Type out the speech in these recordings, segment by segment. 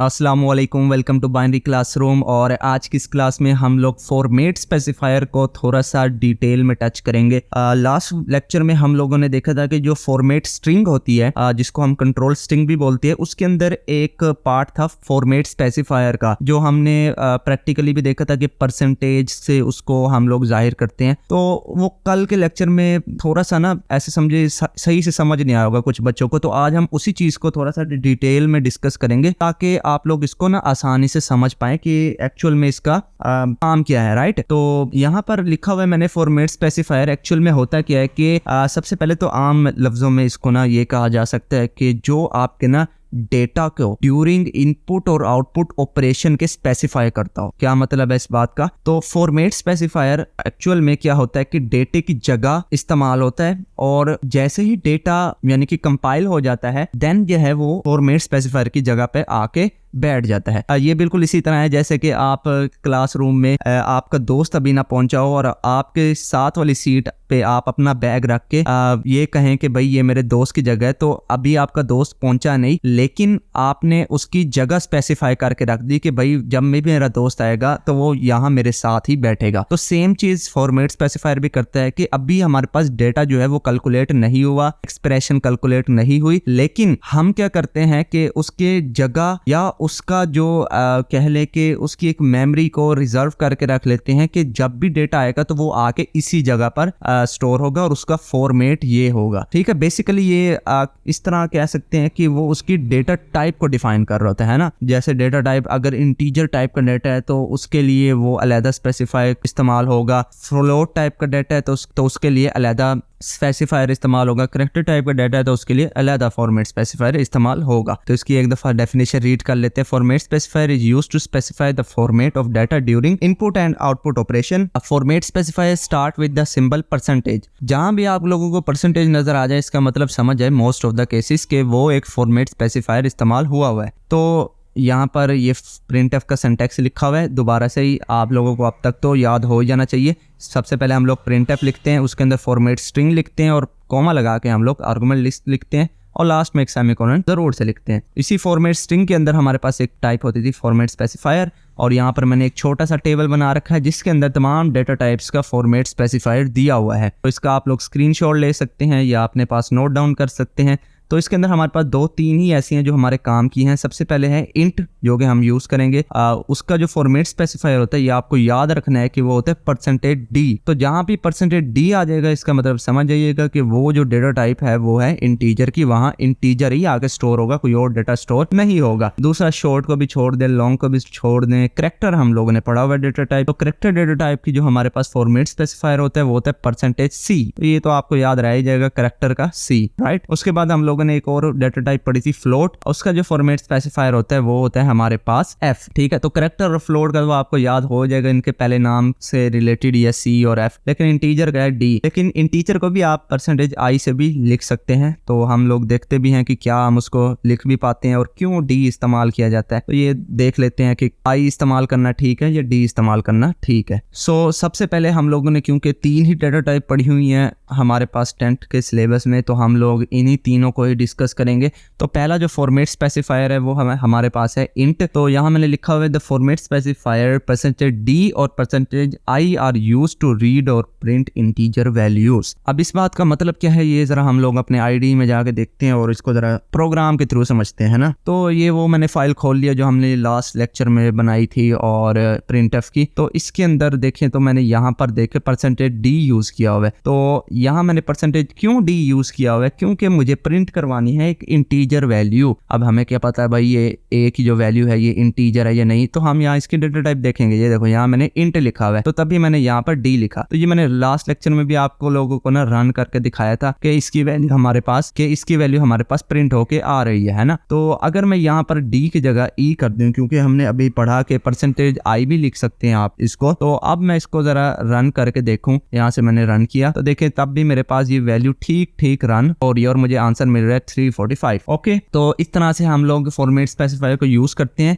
अस्सलामुअलैकुम, welcome to binary classroom. और आज की इस क्लास में हम लोग फॉर्मेट स्पेसिफायर को थोड़ा सा डिटेल में टच करेंगे। लास्ट लेक्चर में हम लोगों ने देखा था कि जो फॉर्मेट स्ट्रिंग होती है जिसको हम कंट्रोल स्ट्रिंग भी बोलते हैं, उसके अंदर एक पार्ट था फॉर्मेट स्पेसिफायर का, जो हमने प्रैक्टिकली भी देखा था कि परसेंटेज से उसको हम लोग जाहिर करते हैं। तो वो कल के लेक्चर में थोड़ा सा ना ऐसे समझे सही से समझ नहीं आया होगा कुछ बच्चों को, तो आज हम उसी चीज को थोड़ा सा डिटेल में डिस्कस करेंगे ताकि आप लोग इसको ना आसानी से समझ पाए कि एक्चुअल में इसका काम क्या है। राइट, तो यहाँ पर लिखा हुआ है मैंने फॉर्मेट स्पेसिफायर। एक्चुअल में होता क्या है कि सबसे पहले तो आम लफ्जों में इसको ना ये कहा जा सकता है कि जो आपके ना डेटा को ड्यूरिंग इनपुट और आउटपुट ऑपरेशन के स्पेसिफाई करता हो। क्या मतलब है इस बात का? तो फॉर्मेट स्पेसिफायर एक्चुअल में क्या होता है कि डेटे की जगह इस्तेमाल होता है, और जैसे ही डेटा यानी कि कंपाइल हो जाता है देन जो है वो फॉर्मेट स्पेसिफायर की जगह पे आके बैठ जाता है। ये बिल्कुल इसी तरह है जैसे कि आप क्लासरूम में आपका दोस्त अभी ना पहुंचा हो और आपके साथ वाली सीट पे आप अपना बैग रख के ये कहें कि भाई ये मेरे दोस्त की जगह है, तो अभी आपका दोस्त पहुंचा नहीं, लेकिन आपने उसकी जगह स्पेसिफाई करके रख दी कि भाई जब भी मेरा दोस्त आएगा तो वो यहाँ मेरे साथ ही बैठेगा। तो सेम चीज फॉर्मेट स्पेसिफायर भी करता है कि अभी हमारे पास डेटा जो है वो कैलकुलेट नहीं हुआ, एक्सप्रेशन कैलकुलेट नहीं हुई, लेकिन हम क्या करते हैं कि उसके जगह या उसका जो कह ले कि उसकी एक मेमोरी को रिजर्व करके रख लेते हैं कि जब भी डेटा आएगा तो वो आके इसी जगह पर स्टोर होगा और उसका फॉर्मेट ये होगा। ठीक है, बेसिकली ये इस तरह कह सकते हैं कि वो उसकी डेटा टाइप को डिफाइन कर रहा होता है ना। जैसे डेटा टाइप अगर इंटीजर टाइप का डेटा है तो उसके लिए वो अलग स्पेसिफाई इस्तेमाल होगा, फ्लोट टाइप का डेटा है तो उसके लिए अलग स्पेसिफायर इस्तेमाल होगा, कैरेक्टर टाइप का डाटा है तो उसके लिए अलग फॉर्मेट स्पेसिफायर इस्तेमाल होगा। तो इसकी एक दफा डेफिनेशन रीड कर लेते हैं। Format specifier is used to specify the format of data during input and output operation. Uh format specifier start with the symbol percentage. जहां भी आप लोगों को परसेंटेज नजर आ जाए इसका मतलब समझ जाए मोस्ट ऑफ द केसेस के वो एक फॉर्मेट स्पेसिफायर इस्तेमाल हुआ है। तो यहाँ पर ये प्रिंटफ का सिंटैक्स लिखा हुआ है, दोबारा से ही आप लोगों को अब तक तो याद हो जाना चाहिए। सबसे पहले हम लोग प्रिंटफ लिखते हैं, उसके अंदर फॉर्मेट स्ट्रिंग लिखते हैं और कॉमा लगा के हम लोग आर्गुमेंट लिस्ट लिखते हैं और लास्ट में एक सेमीकोलन जरूर से लिखते हैं। इसी फॉर्मेट स्ट्रिंग के अंदर हमारे पास एक टाइप होती थी फॉर्मेट स्पेसिफायर, और यहाँ पर मैंने एक छोटा सा टेबल बना रखा है जिसके अंदर तमाम डेटा टाइप्स का फॉर्मेट स्पेसिफायर दिया हुआ है। तो इसका आप लोग स्क्रीनशॉट ले सकते हैं या अपने पास नोट डाउन कर सकते हैं। तो इसके अंदर हमारे पास 2-3 ही ऐसी हैं जो हमारे काम की हैं। सबसे पहले है इंट, जो कि हम यूज करेंगे। उसका जो फॉर्मेट स्पेसिफायर होता है ये आपको याद रखना है कि वो होता है परसेंटेज डी। तो जहां भी परसेंटेज डी आ जाएगा इसका मतलब समझ जाइएगा कि वो जो डेटा टाइप है वो है इंटीजर की, वहां इंटीजर ही आगे स्टोर होगा, कोई और डेटा स्टोर नहीं होगा। दूसरा शॉर्ट को भी छोड़ दें, लॉन्ग को भी छोड़ दें। कैरेक्टर हम लोगों ने पढ़ा हुआ है डेटा टाइप, तो कैरेक्टर डेटा टाइप की जो हमारे पास फॉर्मेट स्पेसिफायर होता है वो होता है परसेंटेज सी। ये तो आपको याद रह ही जाएगा, कैरेक्टर का सी। राइट, उसके बाद हम लोगों ने एक और डेटा टाइप पढ़ी थी फ्लोट, उसका जो फॉर्मेट स्पेसिफायर होता है वो होता है हमारे पास एफ। ठीक है, तो कैरेक्टर और फ्लोट का वो आपको याद हो जाएगा, इनके पहले नाम से रिलेटेड या सी और एफ, लेकिन इंटीजर का है डी। लेकिन इंटीजर को भी आप परसेंटेज आई से भी लिख सकते हैं। तो हम लोग देखते भी हैं कि क्या हम उसको लिख भी पाते हैं और क्यों डी इस्तेमाल किया जाता है। तो ये देख लेते हैं कि आई इस्तेमाल करना ठीक है या डी इस्तेमाल करना ठीक है। सो सबसे पहले हम लोगों ने क्योंकि 3 ही डेटा टाइप पढ़ी हुई है हमारे पास 10th के सिलेबस में, तो हम लोग इन्हीं तीनों को ही डिस्कस करेंगे। तो पहला जो फॉर्मेट स्पेसिफायर है वो हमारे पास है इंट। तो यहाँ मैंने लिखा हुआ है the format specifier percentage d और percentage i are used to read और प्रिंट इंटीजर वैल्यूज। अब इस बात का मतलब क्या है ये जरा हम लोग अपने आईडी में जाके देखते हैं और इसको जरा प्रोग्राम के थ्रू समझते हैं ना। तो ये वो मैंने फाइल खोल लिया जो हमने लास्ट लेक्चर में बनाई थी और प्रिंटफ की। तो इसके अंदर देखें तो मैंने यहाँ पर देखे परसेंटेज डी यूज किया हुआ है। तो यहाँ मैंने परसेंटेज क्यों डी यूज किया हुआ है, क्योंकि मुझे प्रिंट करवानी है एक इंटीजर वैल्यू। अब हमें क्या पता है भाई ये ए की जो वैल्यू है ये इंटीजर है या नहीं, तो हम यहाँ इसकी डेटा टाइप देखेंगे। ये देखो यहाँ मैंने इंट लिखा हुआ है तो तभी मैंने यहाँ पर डी लिखा। तो ये मैंने लास्ट लेक्चर में भी आपको लोगों को ना रन करके दिखाया था कि इसकी वैल्यू हमारे पास प्रिंट होके आ रही है ना। तो अगर मैं यहाँ पर डी की जगह ई कर दूं, क्योंकि हमने अभी पढ़ा कि परसेंटेज आई भी लिख सकते हैं आप इसको, तो अब मैं इसको जरा रन करके देखूं। यहाँ से मैंने रन किया तो देखें तब भी मेरे पास ये वैल्यू ठीक ठीक रन हो रही है और मुझे आंसर मिल रहा 345। ओके, तो इस तरह से हम लोग फॉर्मेट स्पेसिफायर को यूज करते हैं।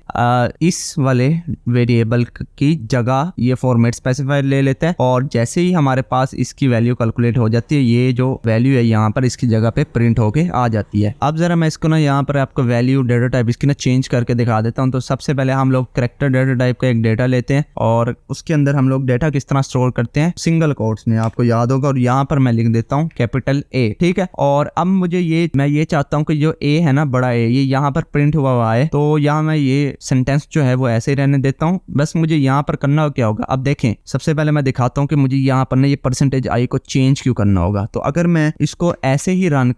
इस वाले वेरिएबल की जगह ये फॉर्मेट स्पेसिफायर ले लेते हैं और जैसे ही हमारे पास इसकी वैल्यू कैलकुलेट हो जाती है, ये जो वैल्यू है यहाँ पर इसकी जगह पे प्रिंट होके आ जाती है। अब जरा मैं इसको ना यहाँ पर आपको वैल्यू डेटा टाइप इसकी ना चेंज करके दिखा देता हूँ। तो सबसे पहले हम लोग कैरेक्टर डेटा टाइप का एक डेटा लेते हैं और उसके अंदर हम लोग डेटा किस तरह स्टोर करते हैं, सिंगल कोट्स में, आपको याद होगा। और यहाँ पर मैं लिख देता हूँ कैपिटल ए, ठीक है। और अब मुझे मैं ये चाहता हूँ कि जो ए है ना, बड़ा ए, ये यहाँ पर प्रिंट हुआ है। तो यहाँ मैं ये सेंटेंस जो है वो ऐसे ही रहने देता हूँ। बस मुझे यहाँ पर करना क्या होगा, अब देखें, सबसे पहले मैं दिखाता हूँ कि मुझे यहाँ पर ना ये परसेंटेज आई को चेंज क्यों करना होगा। तो अगर मैं इसको ऐसे ही रन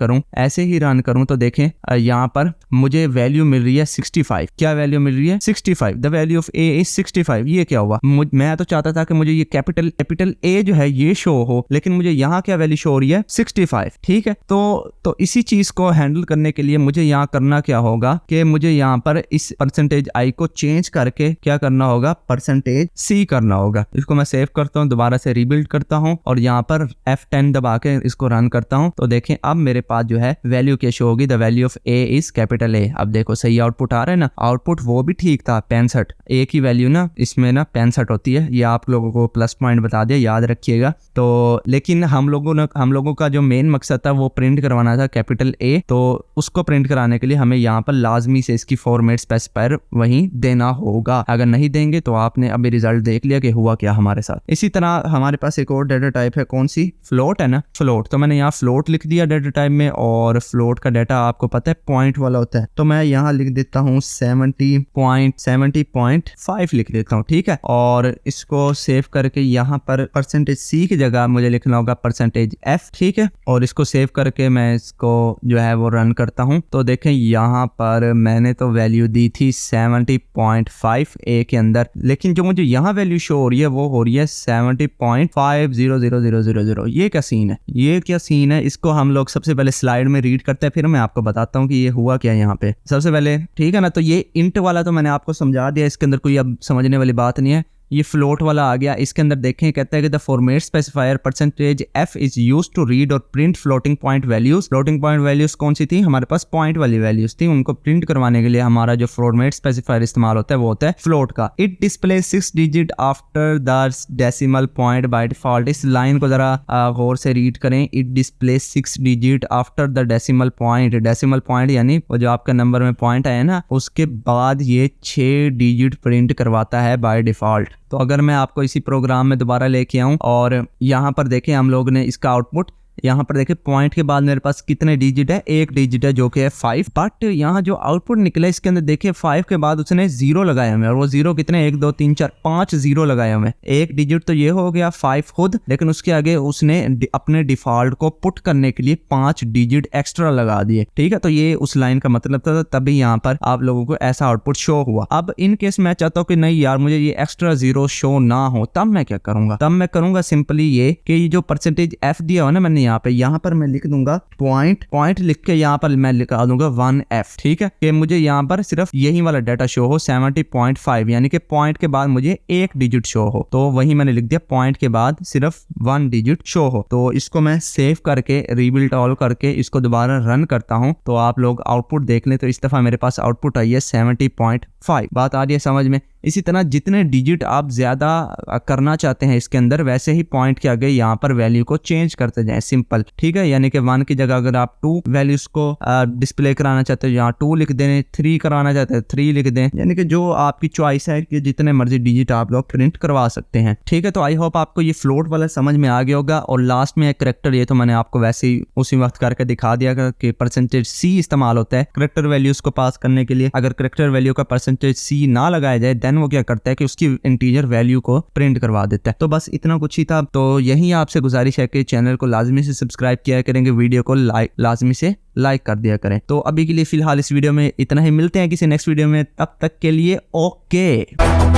करूँ तो देखें यहाँ पर मुझे वैल्यू मिल रही है 65। क्या वैल्यू मिल रही है? 65। The value of A is 65। ये क्या हुआ? मैं तो चाहता था कि मुझे ये कैपिटल ए जो है ये शो हो, लेकिन मुझे यहाँ क्या वैल्यू शो हो रही है? 65, ठीक है। तो इसी चीज को हैंडल करने के लिए मुझे यहाँ करना क्या होगा कि मुझे यहाँ पर इस परसेंटेज आई को चेंज करके क्या करना होगा, परसेंटेज सी करना होगा। इसको मैं सेव करता हूँ, दोबारा से रीबिल्ड करता हूँ और यहाँ पर F10 दबा के इसको रन करता हूँ। तो देखें अब मेरे पास जो है वैल्यू क्या शो होगी, the value of A is capital A. अब देखो सही आउटपुट आ रहा है ना, आउटपुट वो भी ठीक था, 65। ए की वैल्यू ना इसमें ना 65 होती है, ये आप लोगों को प्लस पॉइंट बता दिया, याद रखिएगा। तो लेकिन हम लोगों का जो मेन मकसद था वो प्रिंट करवाना था कैपिटल ए। तो उसको प्रिंट कराने के लिए हमें यहाँ पर लाजमी से इसकी फॉर्मेट स्पेसिफायर वहीं देना होगा। अगर नहीं देंगे तो आपने अभी रिजल्ट देख लिया कि हुआ क्या हमारे साथ। इसी तरह हमारे पास एक और डेटा टाइप है, कौन सी? फ्लोट है ना, फ्लोट। तो मैंने यहाँ फ्लोट लिख दिया डेटा टाइप में, और फ्लोट का डेटा आपको पता है पॉइंट वाला होता है। तो मैं यहाँ लिख देता हूँ 70.5 लिख देता हूँ, ठीक है। और इसको सेव करके यहाँ पर परसेंटेज सी की जगह मुझे लिखना होगा परसेंटेज एफ, ठीक है। और इसको सेव करके मैं इसको जो है वो रन करता हूँ। तो देखें यहाँ पर मैंने तो वैल्यू दी थी 70.5 ए के अंदर, लेकिन जो मुझे यहाँ वैल्यू शो हो रही है वो हो रही है 70.5000000। ये क्या सीन है, ये क्या सीन है? इसको हम लोग सबसे पहले स्लाइड में रीड करते हैं, फिर मैं आपको बताता हूँ कि ये हुआ क्या यहाँ पे। सबसे पहले, ठीक है ना, तो ये इंट वाला तो मैंने आपको समझा दिया, इसके अंदर कोई अब समझने वाली बात नहीं है। ये फ्लोट वाला आ गया, इसके अंदर देखें कहता है कि the format specifier percentage f is used to read और print floating point values. Floating point values कौन सी थी? हमारे पास पॉइंट वाली वैल्यूज थी, उनको प्रिंट करवाने के लिए हमारा जो फॉर्मेट स्पेसिफायर इस्तेमाल होता है वो होता है फ्लोट का। It display 6 digit after the decimal point by default. इस लाइन को जरा गौर से रीड करें। It display 6 digit after the decimal point. Decimal point यानी वो जो आपका नंबर में पॉइंट आया ना, उसके बाद ये 6 डिजिट प्रिंट करवाता है बाय डिफॉल्ट। तो अगर मैं आपको इसी प्रोग्राम में दोबारा लेके आऊं और यहाँ पर देखें हम लोग ने इसका आउटपुट, यहाँ पर देखें पॉइंट के बाद मेरे पास कितने डिजिट है? एक डिजिट है जो कि है 5। बट यहाँ जो आउटपुट निकला इसके अंदर देखिए 5 के बाद उसने 0 लगाए हुए, और वो 0 कितने? 1 2 3 4 5 0 लगाए हुए। एक डिजिट तो ये हो गया 5 खुद, लेकिन उसके आगे उसने अपने डिफॉल्ट को पुट करने के लिए 5 डिजिट एक्स्ट्रा लगा दिए, ठीक है। तो ये उस लाइन का मतलब था, तभी यहाँ पर आप लोगों को ऐसा आउटपुट शो हुआ। अब इन केस मैं चाहता हूँ कि नहीं यार मुझे ये एक्स्ट्रा 0 शो ना हो, तब मैं क्या करूंगा? तब मैं करूंगा सिंपली ये कि ये जो परसेंटेज एफ दिया हो ना मैंने यहाँ पर मैं लिख दूंगा पॉइंट लिख के यहाँ पर मैं लिखा दूंगा 1F, ठीक है। कि मुझे यहाँ पर सिर्फ यही वाला डाटा शो हो 70.5, यानी कि पॉइंट के बाद मुझे एक डिजिट शो हो। तो वही मैंने लिख दिया पॉइंट के बाद सिर्फ 1 डिजिट शो हो। तो इसको मैं सेव करके रीबिल्ड ऑल करके इसको दोबारा रन करता हूँ। तो आप लोग आउटपुट देख लें, तो इस दफा मेरे पास आउटपुट आई है 70.5। बात आ रही है समझ में? इसी तरह जितने डिजिट आप ज्यादा करना चाहते हैं इसके अंदर, वैसे ही पॉइंट के आगे यहाँ पर वैल्यू को चेंज करते जाएं, सिंपल, ठीक है। यानी कि 1 की जगह अगर आप 2 वैल्यूज को डिस्प्ले कराना चाहते हो, यहाँ 2 लिख दें, 3 कराना चाहते हैं 3 लिख दें, यानी कि जो आपकी चॉइस है कि जितने मर्जी डिजिट आप लोग प्रिंट करवा सकते हैं, ठीक है। तो आई होप आपको ये फ्लोट वाला समझ में आ गया होगा। और लास्ट में एक करेक्टर, ये तो मैंने आपको वैसे ही उसी वक्त करके दिखा दिया कि परसेंटेज सी इस्तेमाल होता है करेक्टर वैल्यूज को पास करने के लिए। अगर करेक्टर वैल्यू का परसेंटेज सी ना लगाया जाए देन वो क्या करता है कि उसकी इंटीजर वैल्यू को प्रिंट करवा देता है। तो बस इतना कुछ ही था। तो यही आपसे गुजारिश है कि चैनल को लाजमी से सब्सक्राइब किया करेंगे, वीडियो को लाजमी से लाइक कर दिया करें। तो अभी के लिए फिलहाल इस वीडियो में इतना ही, मिलते हैं किसी नेक्स्ट वीडियो में, तब तक के लिए ओके।